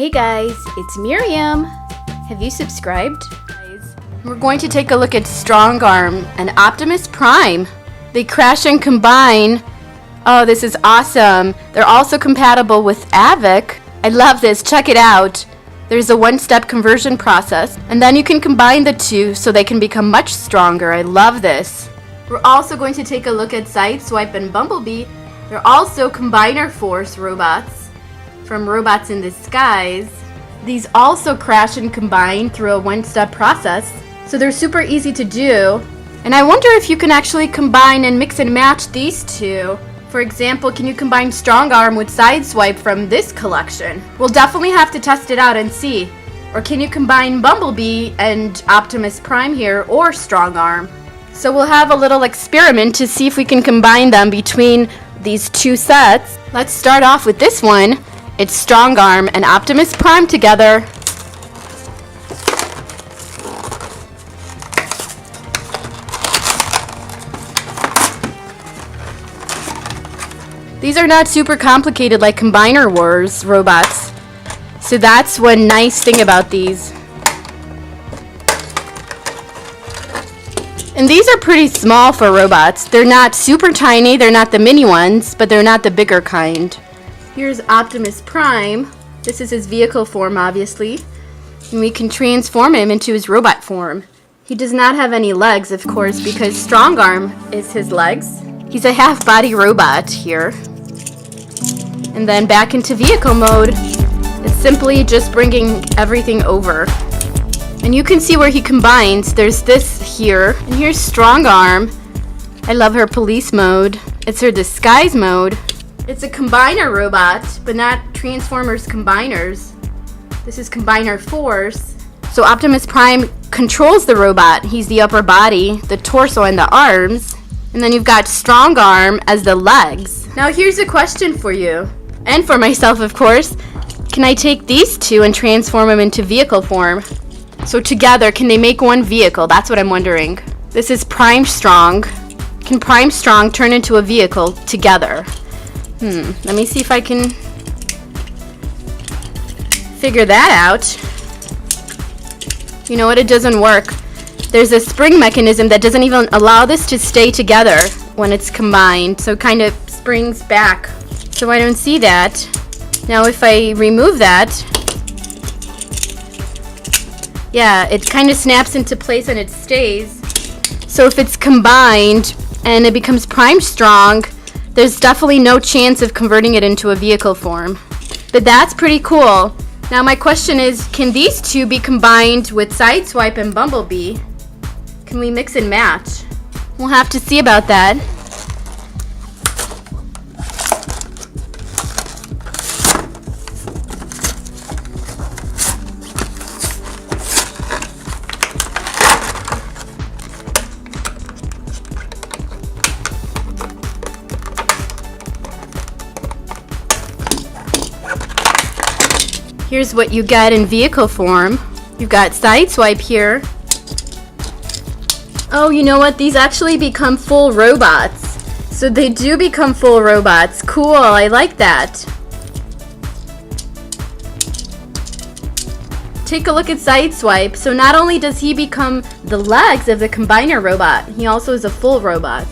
Hey guys, it's Miriam. Have you subscribed? We're going to take a look at Strongarm and Optimus Prime. They crash and combine. Oh, this is awesome. They're also compatible with Avic. I love this. Check it out. There's a one-step conversion process, and then you can combine the two so they can become much stronger. I love this. We're also going to take a look at Sideswipe and Bumblebee. They're also Combiner Force robots from Robots in Disguise. These also crash and combine through a one-step process, so they're super easy to do. And I wonder if you can actually combine and mix and match these two. For example, can you combine Strongarm with Sideswipe from this collection? We'll definitely have to test it out and see. Or can you combine Bumblebee and Optimus Prime here, or Strongarm? So we'll have a little experiment to see if we can combine them between these two sets. Let's start off with this one. It's Strongarm and Optimus Prime together. These are not super complicated like Combiner Wars robots. So that's one nice thing about these. And these are pretty small for robots. They're not super tiny, they're not the mini ones, but they're not the bigger kind. Here's Optimus Prime. This is his vehicle form, obviously. And we can transform him into his robot form. He does not have any legs, of course, because Strongarm is his legs. He's a half-body robot here. And then back into vehicle mode. It's simply just bringing everything over. And you can see where he combines. There's this here. And here's Strongarm. I love her police mode. It's her disguise mode. It's a combiner robot, but not Transformers combiners. This is Combiner Force. So Optimus Prime controls the robot. He's the upper body, the torso, and the arms. And then you've got Strongarm as the legs. Now here's a question for you, and for myself, of course. Can I take these two and transform them into vehicle form? So together, can they make one vehicle? That's what I'm wondering. This is Primestrong. Can Primestrong turn into a vehicle together? Let me see if I can figure that out. You know what? It doesn't work. There's a spring mechanism that doesn't even allow this to stay together when it's combined, so it kind of springs back. So I don't see that. Now if I remove that, yeah, it kind of snaps into place and it stays. So if it's combined and it becomes Primestrong, there's definitely no chance of converting it into a vehicle form. But that's pretty cool. Now my question is, can these two be combined with Sideswipe and Bumblebee? Can we mix and match? We'll have to see about that. Here's what you get in vehicle form. You've got Sideswipe here. Oh, you know what? These actually become full robots. So they do become full robots. Cool, I like that. Take a look at Sideswipe. So not only does he become the legs of the Combiner robot, he also is a full robot.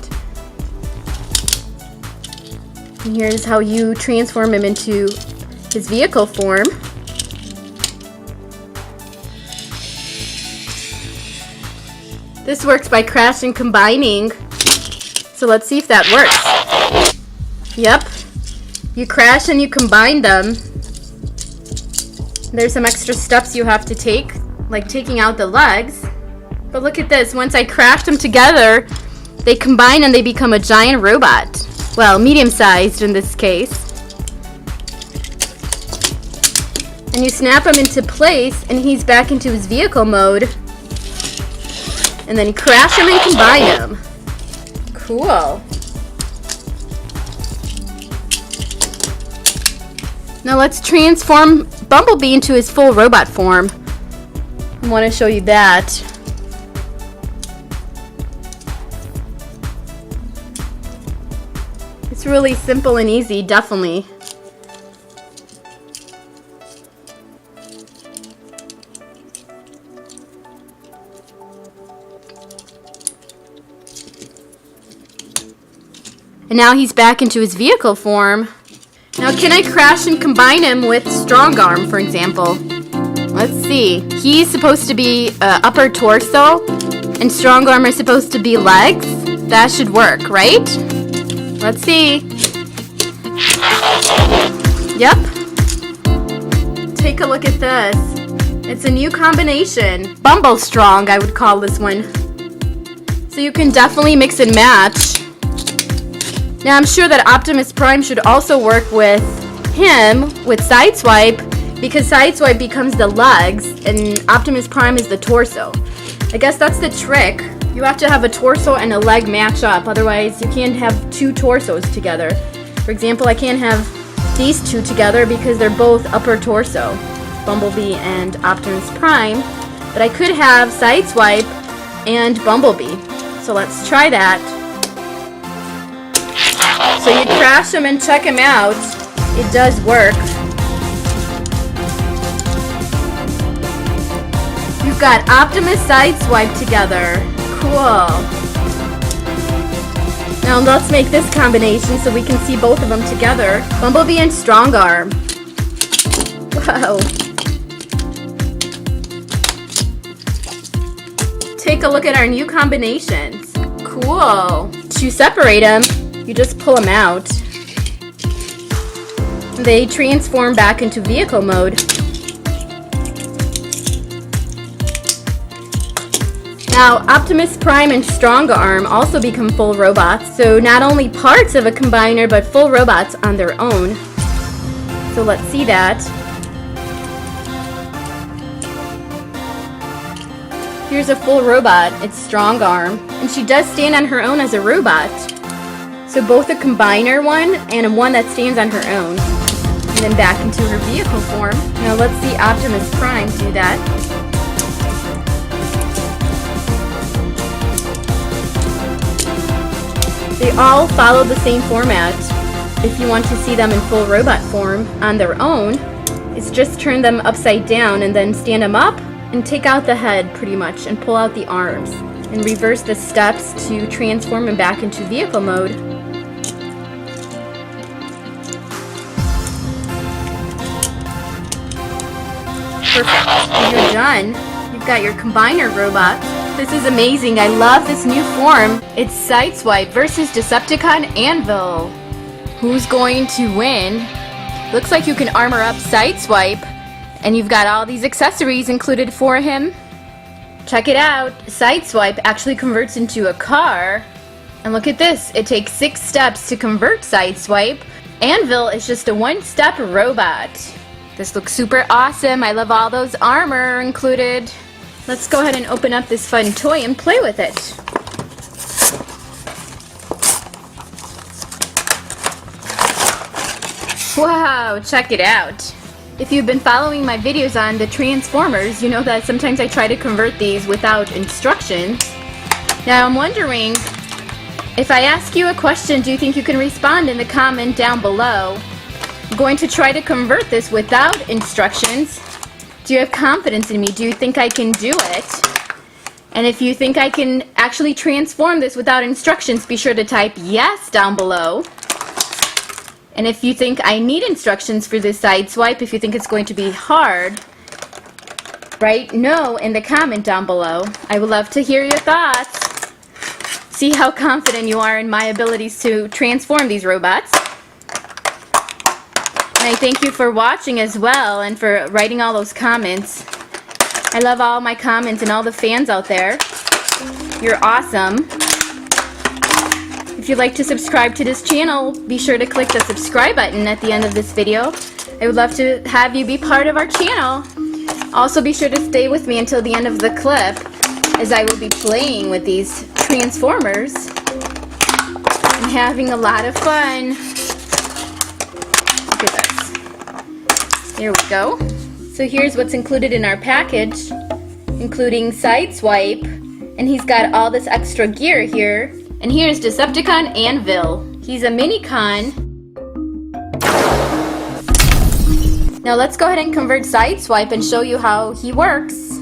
And here's how you transform him into his vehicle form. This works by crash and combining. So let's see if that works. Yep. You crash and you combine them. There's some extra steps you have to take, like taking out the legs. But look at this. Once I crash them together, they combine and they become a giant robot. Well, medium-sized in this case. And you snap him into place and he's back into his vehicle mode. And then crash them and combine them. Cool. Now let's transform Bumblebee into his full robot form. I want to show you that. It's really simple and easy, definitely. And now he's back into his vehicle form. Now can I crash and combine him with Strongarm, for example? Let's see. He's supposed to be upper torso, and Strongarm is supposed to be legs. That should work, right? Let's see. Yep. Take a look at this. It's a new combination. Bumblestrong, I would call this one. So you can definitely mix and match. Now I'm sure that Optimus Prime should also work with him with Sideswipe, because Sideswipe becomes the legs and Optimus Prime is the torso. I guess that's the trick. You have to have a torso and a leg match up, otherwise you can't have two torsos together. For example, I can't have these two together because they're both upper torso, Bumblebee and Optimus Prime, but I could have Sideswipe and Bumblebee. So let's try that. So you crash them and check them out. It does work. You've got Optimus Sideswipe together. Cool. Now let's make this combination so we can see both of them together. Bumblebee and Strongarm. Whoa. Take a look at our new combinations. Cool. To separate them, you just pull them out. They transform back into vehicle mode. Now, Optimus Prime and Strongarm also become full robots, so not only parts of a combiner, but full robots on their own. So let's see that. Here's a full robot. It's Strongarm, and she does stand on her own as a robot. So both a combiner one and one that stands on her own. And then back into her vehicle form. Now let's see Optimus Prime do that. They all follow the same format. If you want to see them in full robot form on their own, it's just turn them upside down and then stand them up and take out the head pretty much and pull out the arms and reverse the steps to transform them back into vehicle mode. Perfect. And you're done. You've got your combiner robot. This is amazing. I love this new form. It's Sideswipe versus Decepticon Anvil. Who's going to win? Looks like you can armor up Sideswipe, and you've got all these accessories included for him. Check it out. Sideswipe actually converts into a car. And look at this. It takes 6 steps to convert Sideswipe. Anvil is just a one-step robot. This looks super awesome. I love all those armor included. Let's go ahead and open up this fun toy and play with it. Wow, check it out. If you've been following my videos on the Transformers, you know that sometimes I try to convert these without instructions. Now I'm wondering, if I ask you a question, do you think you can respond in the comment down below? I'm going to try to convert this without instructions. Do you have confidence in me? Do you think I can do it? And if you think I can actually transform this without instructions, be sure to type yes down below. And if you think I need instructions for this Sideswipe, if you think it's going to be hard, write no in the comment down below. I would love to hear your thoughts. See how confident you are in my abilities to transform these robots. And I thank you for watching as well and for writing all those comments. I love all my comments and all the fans out there. You're awesome. If you'd like to subscribe to this channel, be sure to click the subscribe button at the end of this video. I would love to have you be part of our channel. Also be sure to stay with me until the end of the clip, as I will be playing with these Transformers and having a lot of fun. Look at this. Here we go. So here's what's included in our package, including Sideswipe, and he's got all this extra gear here. And here's Decepticon Anvil. He's a Minicon. Now let's go ahead and convert Sideswipe and show you how he works.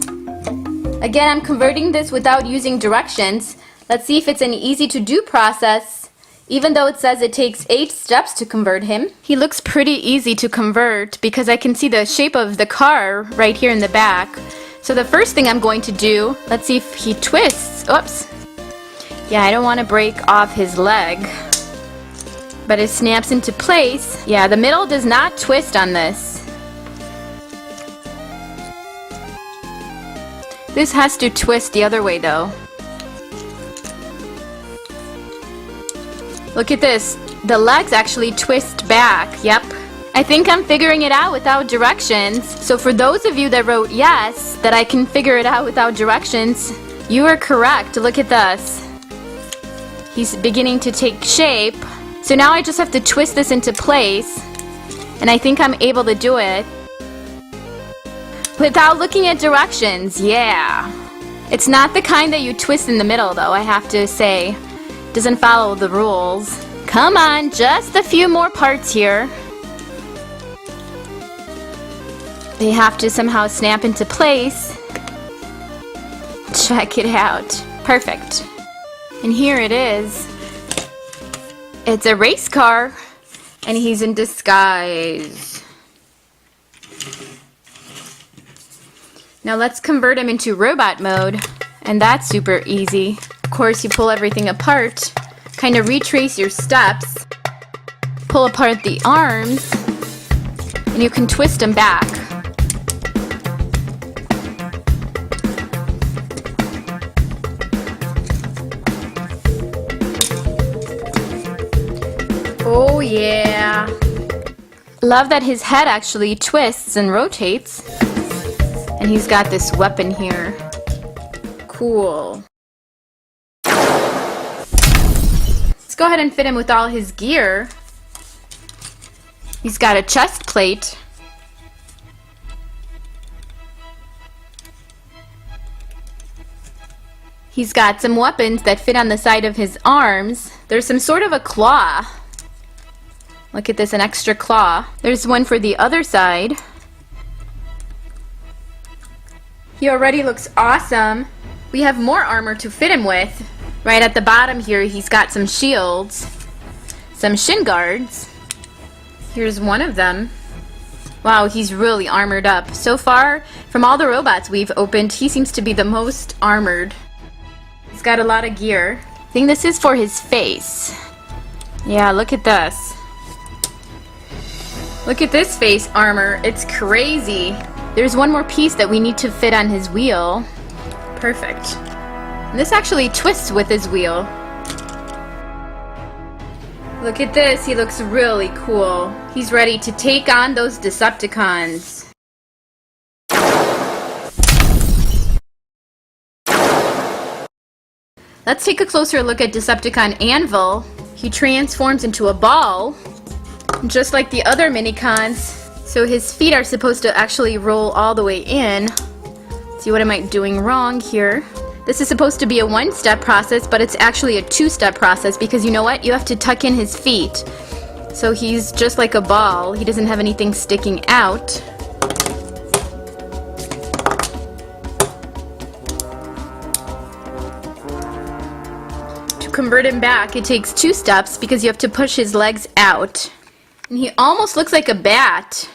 Again, I'm converting this without using directions. Let's see if it's an easy to do process. Even though it says it takes 8 steps to convert him, he looks pretty easy to convert because I can see the shape of the car right here in the back. So the first thing I'm going to do, let's see if he twists. Oops. Yeah, I don't want to break off his leg. But it snaps into place. Yeah, the middle does not twist on this. This has to twist the other way though. Look at this. The legs actually twist back. Yep. I think I'm figuring it out without directions. So for those of you that wrote yes, that I can figure it out without directions, you are correct. Look at this. He's beginning to take shape. So now I just have to twist this into place. And I think I'm able to do it without looking at directions. Yeah. It's not the kind that you twist in the middle though, I have to say. Doesn't follow the rules. Come on, just a few more parts here. They have to somehow snap into place. Check it out. Perfect. And here it is. It's a race car, and he's in disguise. Now let's convert him into robot mode, and that's super easy. Of course, you pull everything apart, kind of retrace your steps, pull apart the arms, and you can twist them back. Oh yeah. Love that his head actually twists and rotates. And he's got this weapon here. Cool. Let's go ahead and fit him with all his gear. He's got a chest plate. He's got some weapons that fit on the side of his arms. There's some sort of a claw. Look at this, an extra claw. There's one for the other side. He already looks awesome. We have more armor to fit him with. Right at the bottom here, he's got some shields, some shin guards. Here's one of them. Wow, he's really armored up. So far, from all the robots we've opened, he seems to be the most armored. He's got a lot of gear. I think this is for his face. Yeah, look at this. Look at this face armor. It's crazy. There's one more piece that we need to fit on his wheel. Perfect. And this actually twists with his wheel. Look at this. He looks really cool. He's ready to take on those Decepticons. Let's take a closer look at Decepticon Anvil. He transforms into a ball, just like the other Minicons. So his feet are supposed to actually roll all the way in. Let's see, what am I doing wrong here? This is supposed to be a one-step process, but it's actually a two-step process because you know what? You have to tuck in his feet. So he's just like a ball. He doesn't have anything sticking out. To convert him back, it takes 2 steps because you have to push his legs out. And he almost looks like a bat.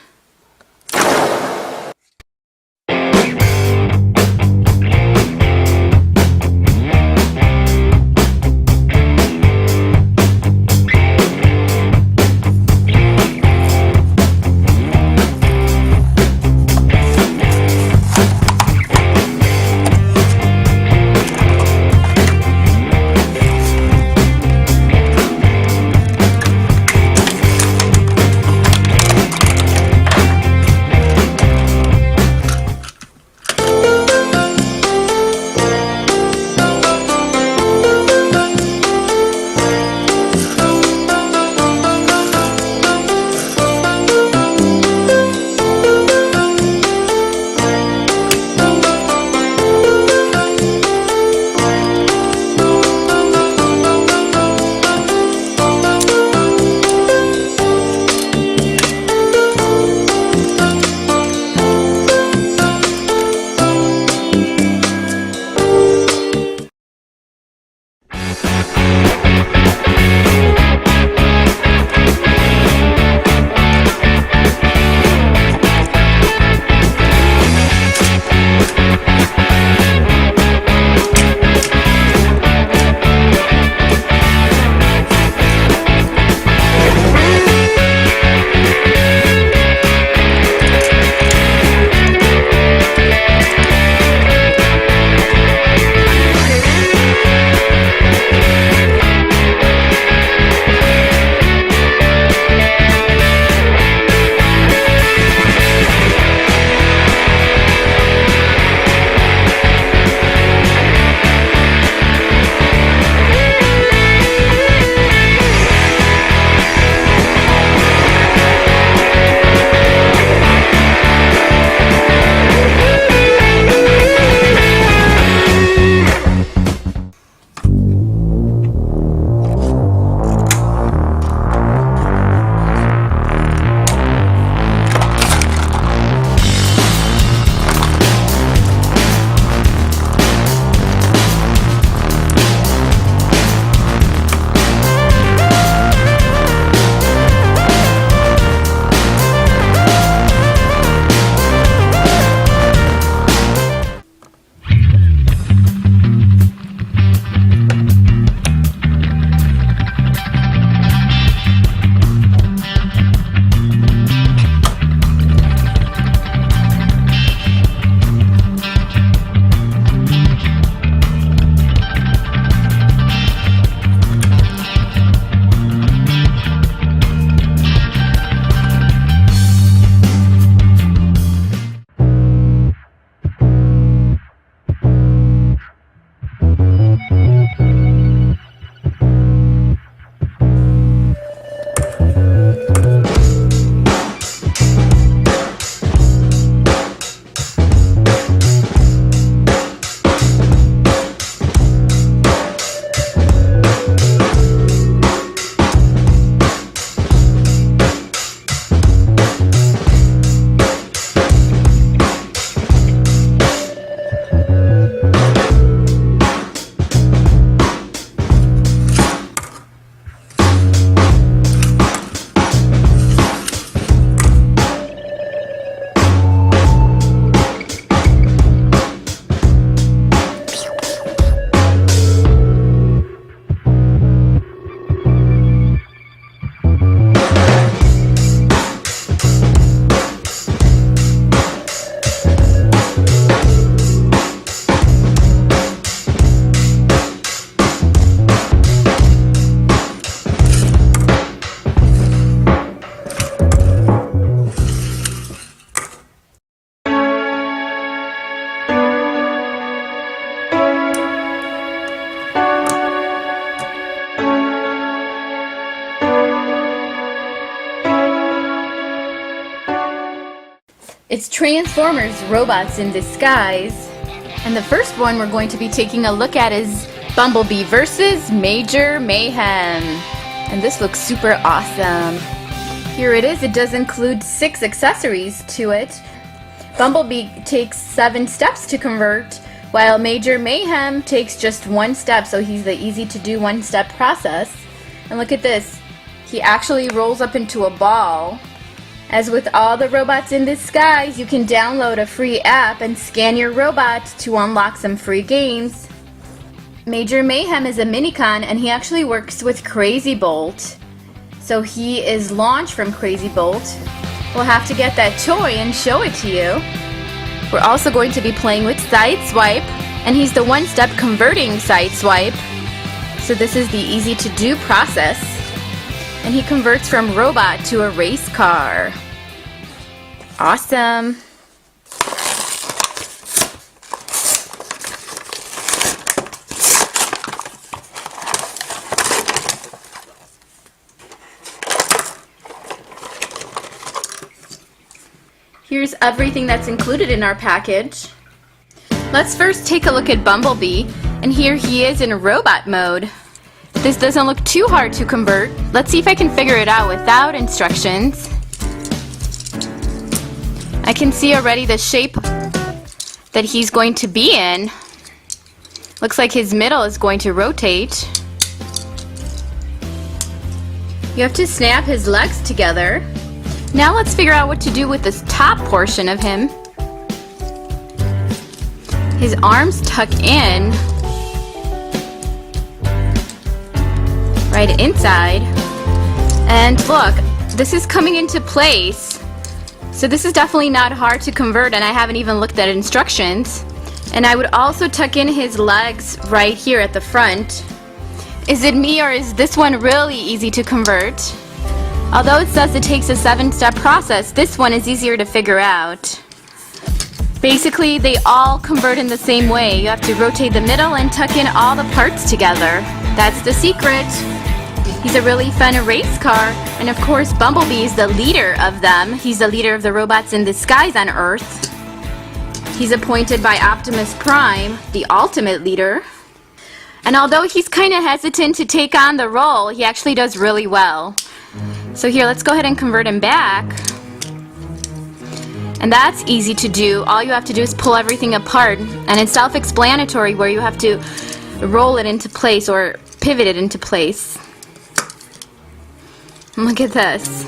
his Transformers robots in disguise. And the first one we're going to be taking a look at is Bumblebee versus Major Mayhem. And this looks super awesome. Here it is. It does include 6 accessories to it. Bumblebee takes 7 steps to convert, while Major Mayhem takes just 1 step, so he's the easy to do 1-step process. And look at this. He actually rolls up into a ball. As with all the robots in disguise, you can download a free app and scan your robot to unlock some free games. Major Mayhem is a Minicon, and he actually works with Crazy Bolt. So he is launched from Crazy Bolt. We'll have to get that toy and show it to you. We're also going to be playing with Sideswipe, and he's the 1-step converting Sideswipe. So this is the easy to do process. And he converts from robot to a race car. Awesome. Here's everything that's included in our package. Let's first take a look at Bumblebee, and here he is in robot mode. This doesn't look too hard to convert. Let's see if I can figure it out without instructions. I can see already the shape that he's going to be in. Looks like his middle is going to rotate. You have to snap his legs together. Now let's figure out what to do with this top portion of him. His arms tuck in right inside. And look, this is coming into place. So this is definitely not hard to convert, and I haven't even looked at instructions. And I would also tuck in his legs right here at the front. Is it me, or is this one really easy to convert? Although it says it takes a 7-step process, this one is easier to figure out. Basically, they all convert in the same way. You have to rotate the middle and tuck in all the parts together. That's the secret. He's a really fun race car, and of course Bumblebee is the leader of them. He's the leader of the robots in disguise on Earth. He's appointed by Optimus Prime, the ultimate leader. And although he's kind of hesitant to take on the role, he actually does really well. So here, let's go ahead and convert him back. And that's easy to do. All you have to do is pull everything apart, and it's self-explanatory where you have to roll it into place or pivot it into place. Look at this.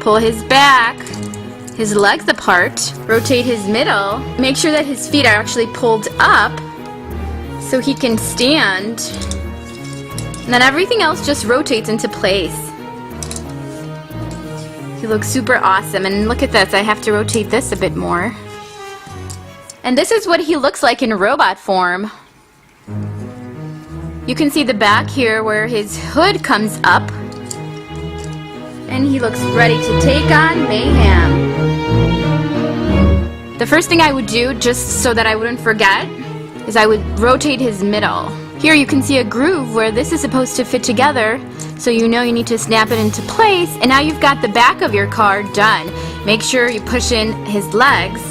Pull his back, his legs apart, rotate his middle, make sure that his feet are actually pulled up so he can stand, and then everything else just rotates into place. He looks super awesome, and look at this, I have to rotate this a bit more. And this is what he looks like in robot form. You can see the back here where his hood comes up, and he looks ready to take on Mayhem. The first thing I would do, just so that I wouldn't forget, is I would rotate his middle. Here you can see a groove where this is supposed to fit together, so you know you need to snap it into place, and now you've got the back of your car done. Make sure you push in his legs,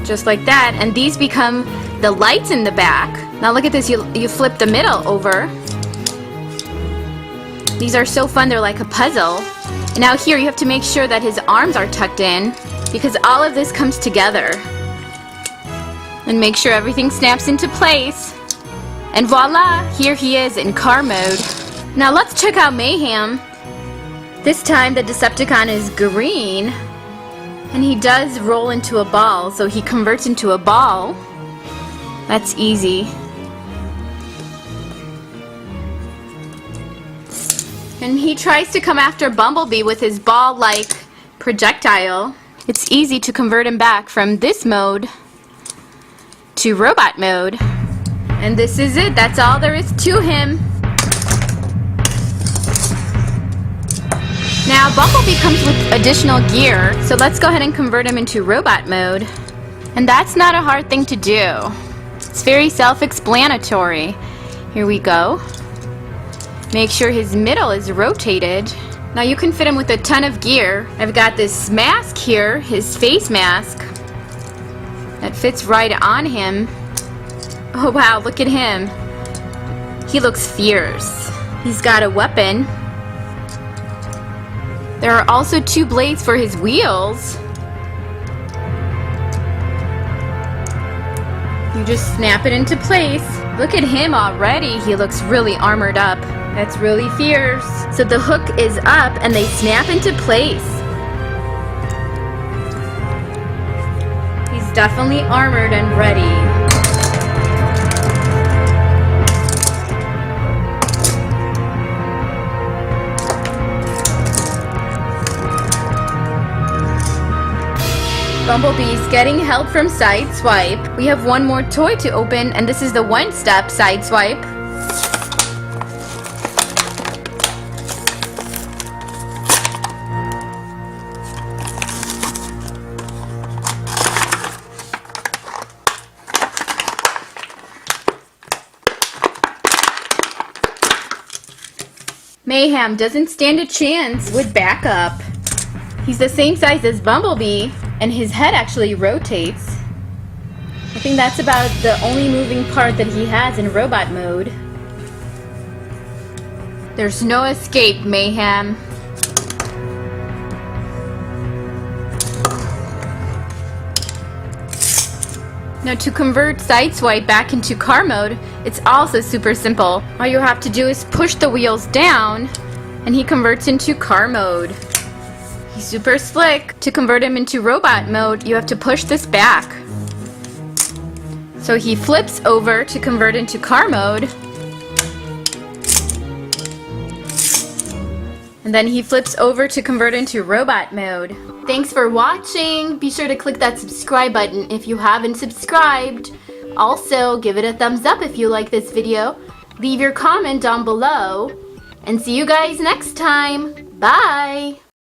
just like that, and these become the lights in the back. Now look at this, you flip the middle over. These are so fun, they're like a puzzle. And now here you have to make sure that his arms are tucked in, because all of this comes together. And make sure everything snaps into place. And voila, here he is in car mode. Now let's check out Mayhem. This time the Decepticon is green, and he does roll into a ball, so he converts into a ball. That's easy. And he tries to come after Bumblebee with his ball-like projectile. It's easy to convert him back from this mode to robot mode. And this is it. That's all there is to him. Now Bumblebee comes with additional gear, so let's go ahead and convert him into robot mode. And that's not a hard thing to do. It's very self-explanatory. Here we go. Make sure his middle is rotated. Now you can fit him with a ton of gear. I've got this mask here, his face mask, that fits right on him. Oh wow, look at him. He looks fierce. He's got a weapon. There are also 2 blades for his wheels. You just snap it into place. Look at him already. He looks really armored up. That's really fierce. So the hook is up and they snap into place. He's definitely armored and ready. Bumblebee's getting help from Sideswipe. We have one more toy to open, and this is the one-step Sideswipe. Mayhem doesn't stand a chance with backup. He's the same size as Bumblebee, and his head actually rotates. I think that's about the only moving part that he has in robot mode. There's no escape, Mayhem. Now to convert Sideswipe back into car mode, it's also super simple. All you have to do is push the wheels down, and he converts into car mode. He's super slick. To convert him into robot mode, you have to push this back. So he flips over to convert into car mode. And then he flips over to convert into robot mode. Thanks for watching. Be sure to click that subscribe button if you haven't subscribed. Also, give it a thumbs up if you like this video. Leave your comment down below. And see you guys next time. Bye!